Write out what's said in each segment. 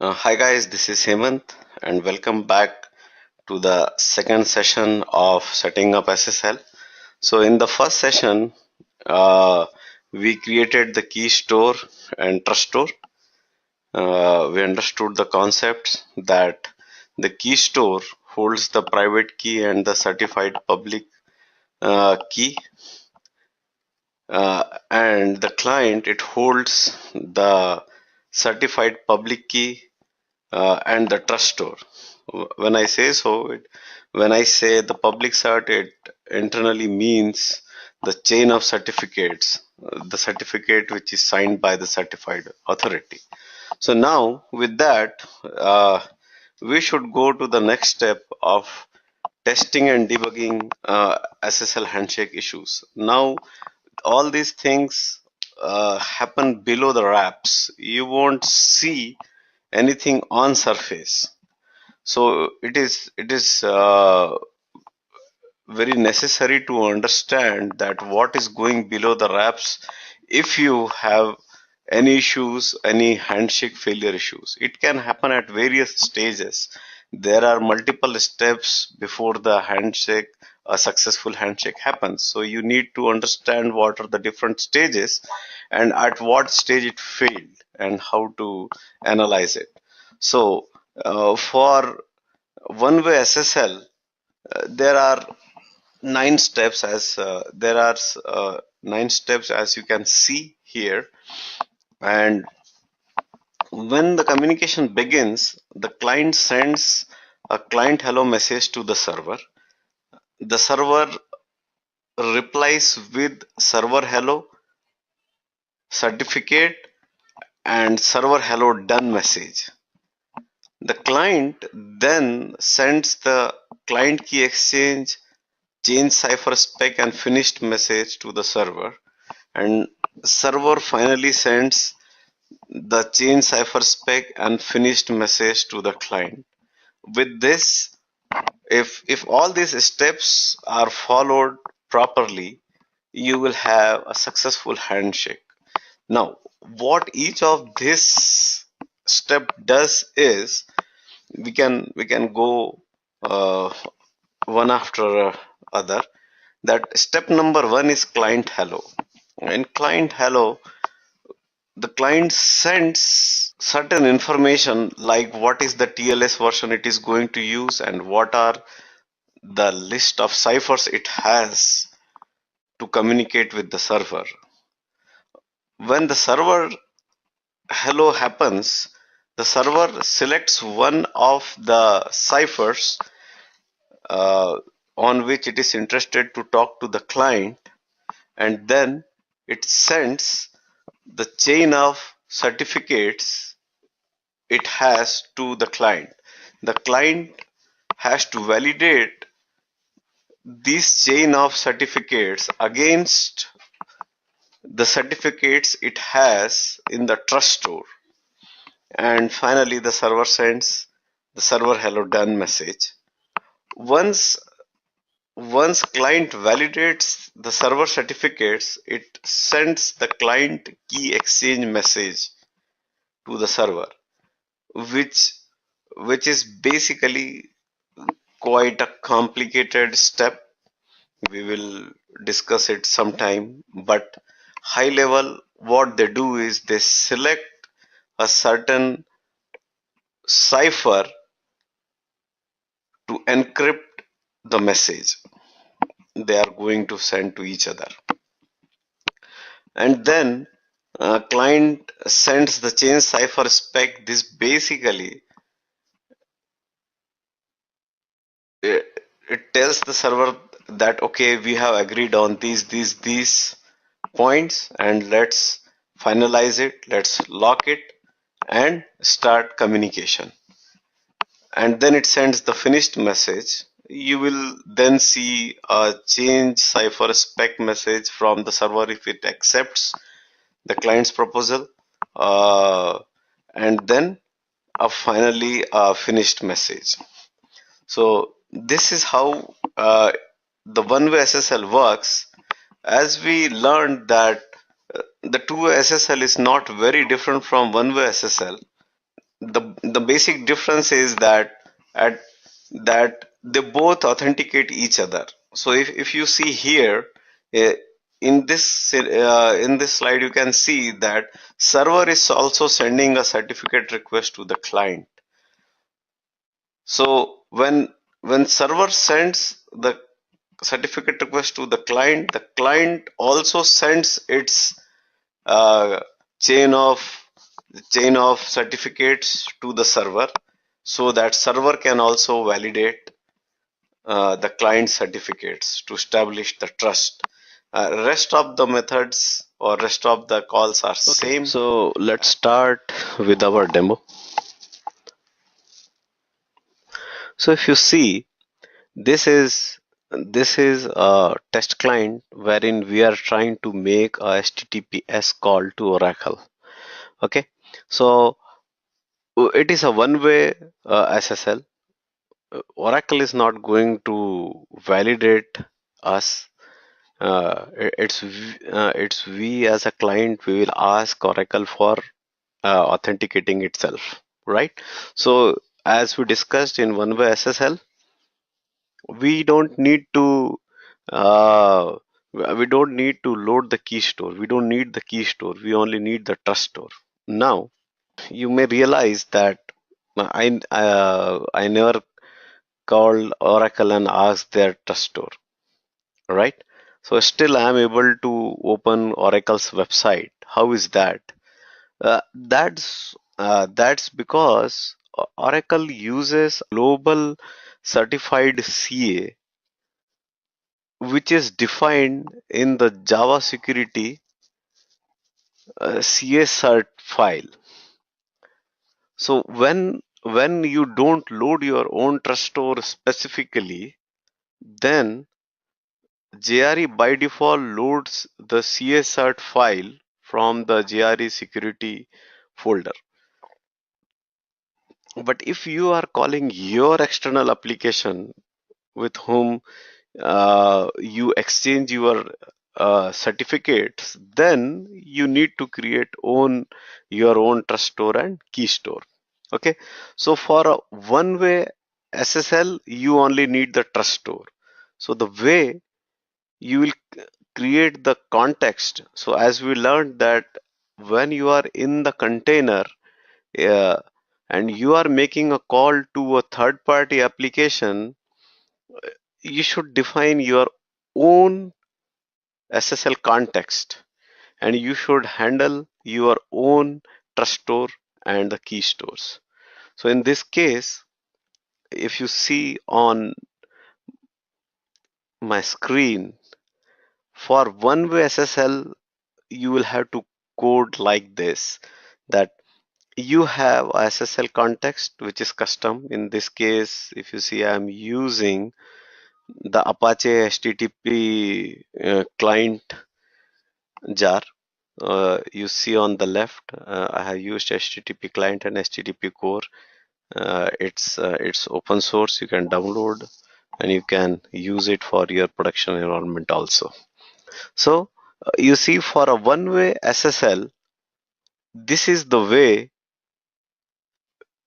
Hi guys, this is Hemant and welcome back to the second session of setting up SSL. So in the first session, we created the key store and trust store. We understood the concepts that the key store holds the private key and the certified public key, and the client it holds the certified public key and the trust store. When I say so, when I say the public cert, it internally means the chain of certificates, the certificate which is signed by the certified authority. So now with that, we should go to the next step of testing and debugging SSL handshake issues. Now all these things happen below the wraps. You won't see anything on surface. So it is very necessary to understand that what is going below the wraps. If you have any issues, any handshake failure issues, it can happen at various stages. There are multiple steps before the handshake, a successful handshake happens. So you need to understand what are the different stages and at what stage it failed and how to analyze it. So for one-way SSL, there are nine steps as you can see here. And when the communication begins, the client sends a client hello message to the server. The server replies with server hello certificate and server hello done message. The client then sends the client key exchange, change cipher spec and finished message to the server, and server finally sends the change cipher spec and finished message to the client. With this, if all these steps are followed properly, you will have a successful handshake. Now, what each of this step does is we can go one after other. That step number one is client hello. In client hello, the client sends certain information like what is the TLS version it is going to use and what are the list of ciphers it has to communicate with the server. When the server hello happens, the server selects one of the ciphers uh, on which it is interested to talk to the client, and then it sends the chain of certificates it has to the client. The client has to validate this chain of certificates against the certificates it has in the trust store. And finally, the server sends the server hello done message. Once client validates the server certificates, it sends the client key exchange message to the server, which is basically quite a complicated step. We will discuss it sometime, but high level what they do is they select a certain cipher to encrypt the message they are going to send to each other, and then client sends the change cipher spec. This basically it tells the server that okay, we have agreed on these points and let's finalize it, let's lock it and start communication. And then it sends the finished message. You will then see a change cipher spec message from the server if it accepts the client's proposal, uh, and then finally a finished message. So this is how the one-way SSL works. As we learned that the two-way SSL is not very different from one-way SSL. the basic difference is that at that they both authenticate each other. So if you see here, eh, in this slide you can see that server is also sending a certificate request to the client. So when server sends the certificate request to the client also sends its uh, chain of chain of certificates to the server, so that server can also validate the client certificates to establish the trust. Rest of the methods or rest of the calls are Okay, same. so let's start with our demo. So if you see, this is this is a test client wherein we are trying to make a HTTPS call to Oracle. Okay, so it is a one-way SSL. Oracle is not going to validate us. It's we as a client, we will ask Oracle for authenticating itself, right? So as we discussed in one-way SSL, we don't need to uh, we don't need to load the key store. We don't need the key store. We only need the trust store. Now you may realize that I never called Oracle and asked their trust store, right? So still I am able to open Oracle's website. How is that? That's because Oracle uses global certified CA, which is defined in the Java security CA cert file. So when you don't load your own trust store specifically, then JRE by default loads the CA cert file from the JRE security folder. But if you are calling your external application with whom you exchange your certificates, then you need to create your own trust store and key store. Okay, so for a one-way SSL, you only need the trust store. So the way you will create the context. So as we learned that when you are in the container uh, and you are making a call to a third-party application, you should define your own SSL context and you should handle your own trust store and the key stores. So in this case, if you see on my screen, for one-way SSL, you will have to code like this, that you have a SSL context which is custom. In this case, if you see, I'm using the Apache HTTP client jar. You see on the left, I have used HTTP client and HTTP core. It's open source. You can download and you can use it for your production environment also. So you see, for a one-way SSL, this is the way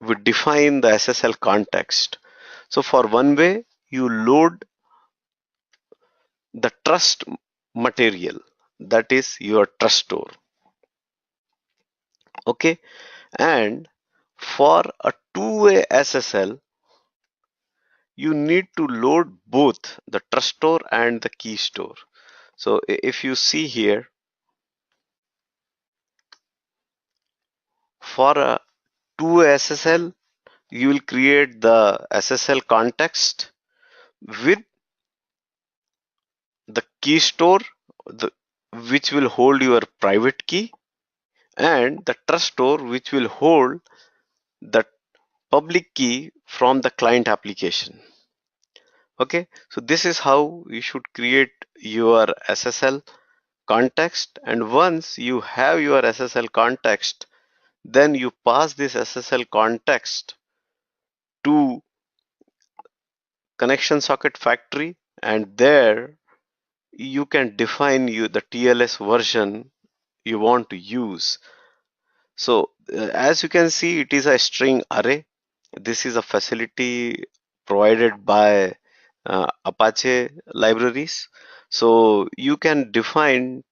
we define the SSL context. So for one way, you load the trust material, that is your trust store. Okay, and for a two-way SSL, you need to load both the trust store and the key store. So if you see here, for a two-way SSL, you will create the SSL context with the key store, the, which will hold your private key, and the trust store, which will hold the public key from the client application. Okay, so this is how you should create your SSL context, and once you have your SSL context, then you pass this SSL context to connection socket factory, and there you can define the TLS version you want to use. So as you can see, it is a string array. This is a facility provided by Apache libraries. So you can define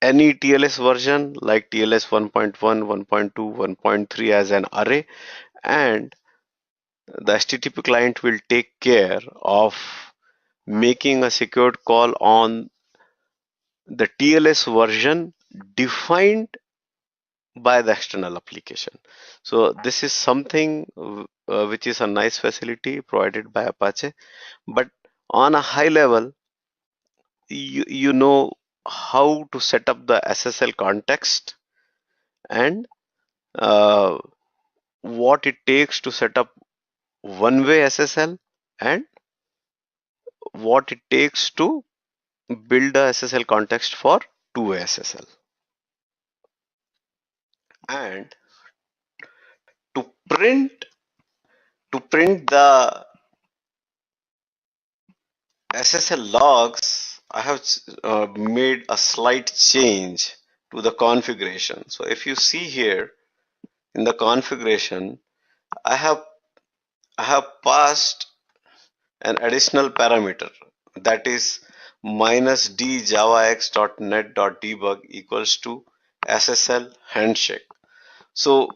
any TLS version like TLS 1.1, 1.2, 1.3 as an array, and the HTTP client will take care of making a secured call on the TLS version defined by the external application. So this is something which is a nice facility provided by Apache. But on a high level, you know how to set up the SSL context and uh, what it takes to set up one-way SSL and what it takes to build a SSL context for two-way SSL. And to print the SSL logs, I have made a slight change to the configuration. So if you see here in the configuration, I have passed an additional parameter, that is minus d javax.net.debug equals to SSL handshake. So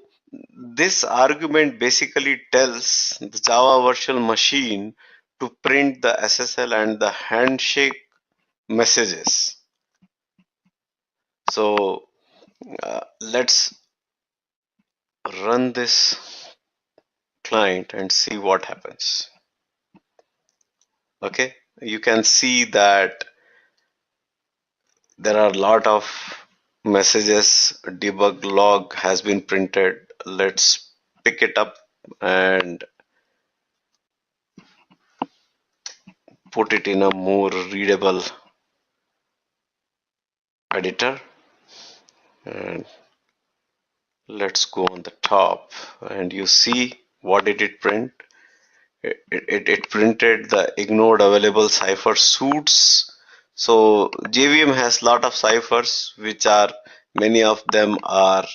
this argument basically tells the Java virtual machine to print the SSL and the handshake messages. So let's run this client and see what happens. Okay, you can see that there are a lot of messages. Debug log has been printed. Let's pick it up and put it in a more readable editor, and let's go on the top, and you see what did it print. It printed the ignored available cipher suits. So JVM has lot of ciphers, which are, many of them are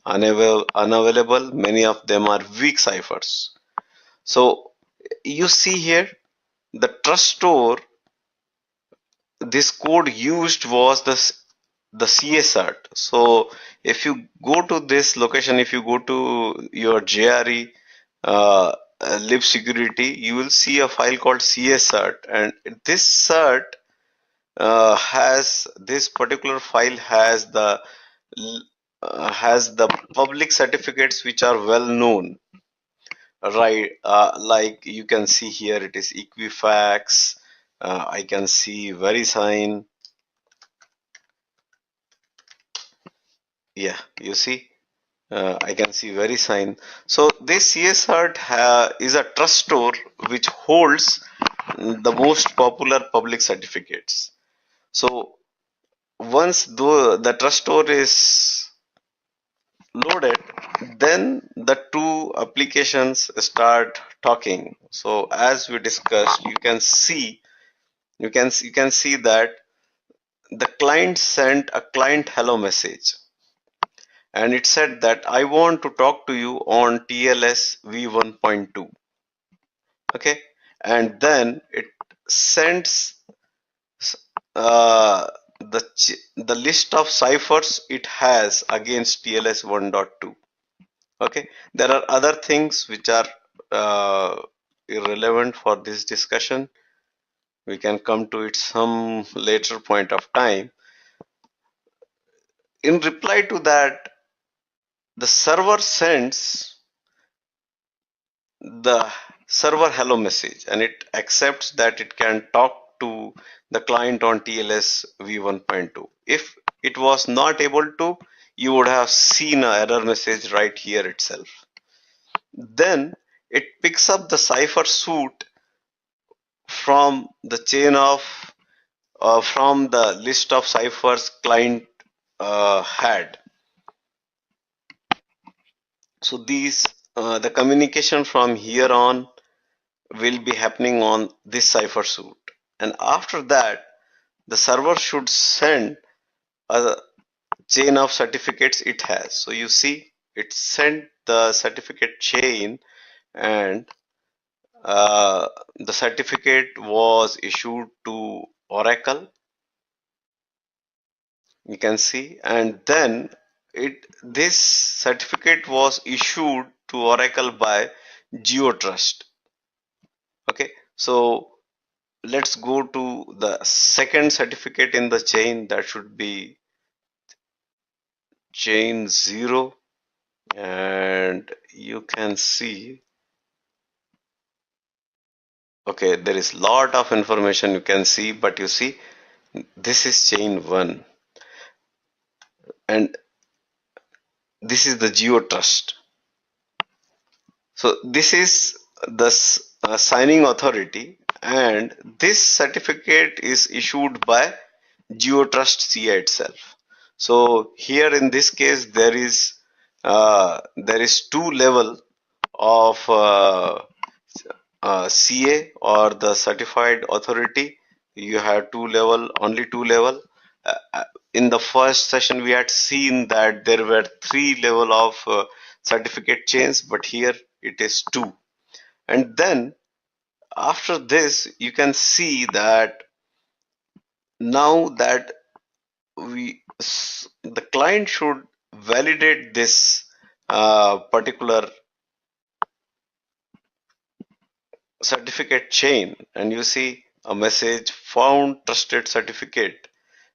unavailable, many of them are weak ciphers. So you see here the trust store, this code used was the CSRT. So if you go to this location, if you go to your JRE lib security, you will see a file called CSRT, and this cert has, this particular file has the public certificates which are well known, right? Like you can see here, it is Equifax. I can see VeriSign. Yeah, you see, I can see VeriSign. So this CSRT is a trust store which holds the most popular public certificates. So once the trust store is loaded, then the two applications start talking. So as we discussed, you can see that the client sent a client hello message, and it said that I want to talk to you on TLS v1.2. Okay, and then it sends uh, the list of ciphers it has against TLS 1.2. Okay, there are other things which are irrelevant for this discussion. We can come to it some later point of time. In reply to that, the server sends the server hello message, and it accepts that it can talk to the client on TLS v1.2. If it was not able to, you would have seen an error message right here itself. Then it picks up the cipher suit from the chain of from the list of ciphers client had. So these the communication from here on will be happening on this cipher suit, and after that the server should send a chain of certificates it has. So you see, it sent the certificate chain, and the certificate was issued to Oracle, you can see, and then this certificate was issued to Oracle by GeoTrust. Okay, so let's go to the second certificate in the chain. That should be chain 0, and you can see, okay, there is lot of information you can see, but you see, this is chain 1, and this is the GeoTrust. So this is the signing authority, and this certificate is issued by GeoTrust CA itself. So here in this case, there is two level of CA, or the certified authority. You have only two level. In the first session, we had seen that there were three level of certificate chains, but here it is two. And then after this, you can see that now that the client should validate this particular certificate chain, and you see a message found trusted certificate,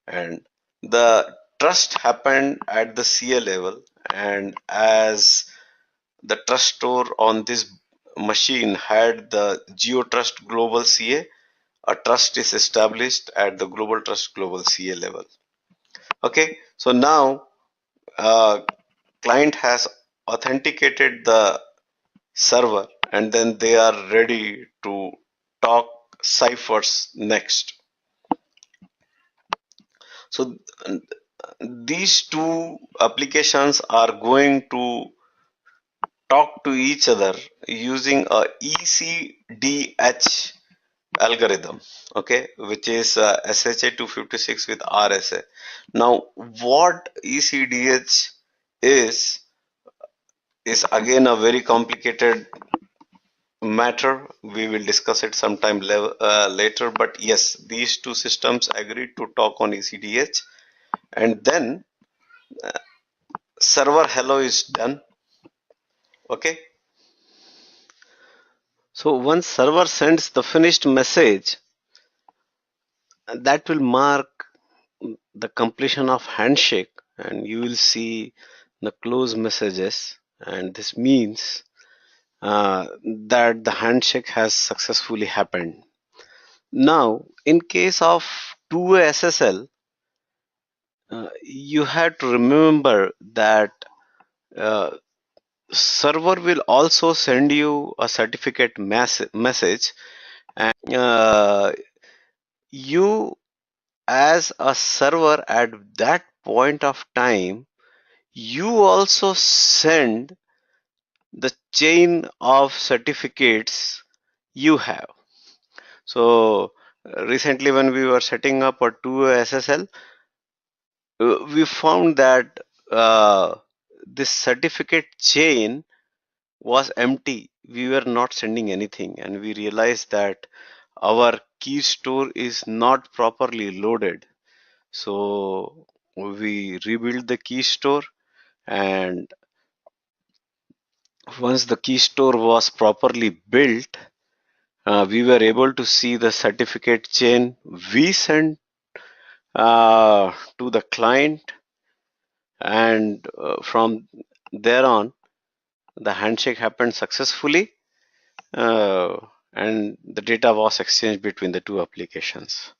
and the trust happened at the CA level, and as the trust store on this machine had the GeoTrust Global CA, a trust is established at the Global Trust Global CA level. Okay, so now client has authenticated the server, and then they are ready to talk ciphers next. So these two applications are going to talk to each other using a ECDH algorithm, okay, which is SHA 256 with RSA. Now what ECDH is again a very complicated matter. We will discuss it sometime later, but yes, these two systems agreed to talk on ECDH, and then server hello is done. Okay, so once server sends the finished message, that will mark the completion of handshake, and you will see the close messages, and this means that the handshake has successfully happened. Now in case of two-way SSL, you have to remember that uh, server will also send you a certificate message, and you as a server at that point of time, you also send the chain of certificates you have. So recently when we were setting up a 2 SSL, we found that uh, this certificate chain was empty. We were not sending anything, and we realized that our key store is not properly loaded. So we rebuilt the key store, and once the key store was properly built, we were able to see the certificate chain we sent to the client, and from there on, the handshake happened successfully, uh, and the data was exchanged between the two applications.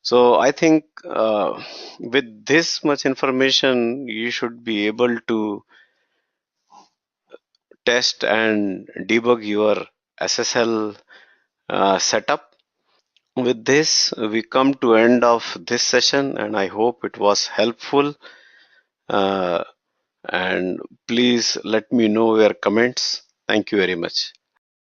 So I think with this much information, you should be able to test and debug your SSL setup. With this, we come to end of this session, and I hope it was helpful. Uh, and please let me know your comments. Thank you very much.